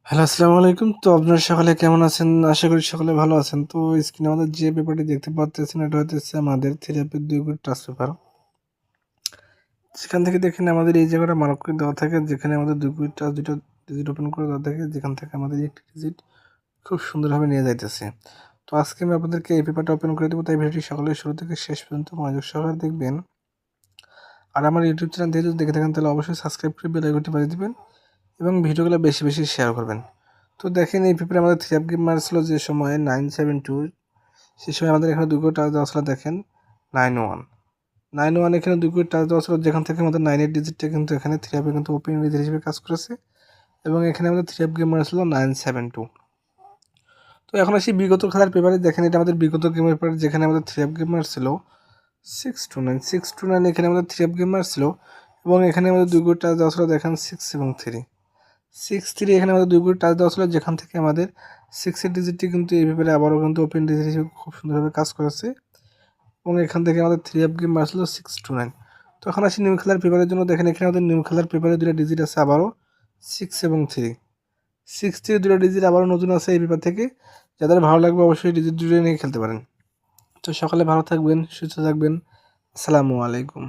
Hello, আসসালামু আলাইকুম। তো আপনারা সকলে কেমন আছেন? আশা করি সকলে ভালো আছেন। তো স্ক্রিনে আমাদের যে পেপারটি দেখতে পারতেছেন এটা হচ্ছে আমাদের থিওরির ২ গুণ টাচ পেপার। যেখান থেকে দেখেন আমাদের এই জায়গাটা মার্ক করে দেওয়া থাকে, যেখানে আমাদের ২ গুণ টাচ ২ টা ডিজিট ওপেন করে দেওয়া থাকে, যেখান থেকে আমাদের একটি ডিজিট খুব সুন্দরভাবে নিয়ে যাইতেছে। তো আজকে আমি আপনাদেরকে এই পেপারটা ওপেন করে দেবো, তাই ভিডিওটি সকলে শুরু থেকে শেষ পর্যন্ত মনোযোগ সহকারে দেখবেন। আর আমার ইউটিউব চ্যানেল থেকে যদি দেখে থাকেন তাহলে অবশ্যই সাবস্ক্রাইব করে বেল আইকনটি বাজিয়ে দিবেন এবং ভিডিওগুলো বেশি বেশি শেয়ার করবেন। তো দেখেন এই পেপারে আমাদের 3 গেম মারছিল যে সময় 972, সে সময় আমাদের এখানে 2 করে টাচ দেওয়া ছিল দেখেন 91 এখানে 2 করে টাচ দেওয়া ছিল, যেখান থেকে আমাদের 9 এর ডিজিটটা কিন্তু এখানে 3 কিন্তু ওপেন ডিজিট হিসেবে কাজ করেছে এবং এখানে আমাদের 3 গেম মারছিল 972। তো এখন আসি বিগত খেলার পেপারে, দেখেন এটা আমাদের বিগত গেমের পেপার, যেখানে আমাদের 3 গেম মারছিল 629 এখানে আমাদের 3 গেম মারছিল এবং এখানে আমাদের 2 করে টাচ দেওয়া ছিল দেখেন 6 এবং 3 এখানে আমাদের 2 করে টাচ দেওয়া ছিল, যেখান থেকে আমাদের 6 এর ডিজিটটি কিন্তু এই পেপারে আবারও কিন্তু ওপেন ডিজিট হিসেবে খুব সুন্দরভাবে কাজ করেছে এবং এখান থেকে আমাদের 3 গেম মারছিল 629। তো এখন আসি নিউ খেলার পেপারের জন্য, দেখেন এখানে আমাদের নিউ খেলার পেপারে 2টা ডিজিট আছে আবারও 6 এবং 3 2টা ডিজিট আবারও নতুন আছে এই পেপার থেকে। যাদের ভালো লাগবে অবশ্যই ডিজিট 2টা নিয়ে খেলতে পারেন। তো সকালে ভালো থাকবেন, সুস্থ থাকবেন। আসসালামু আলাইকুম।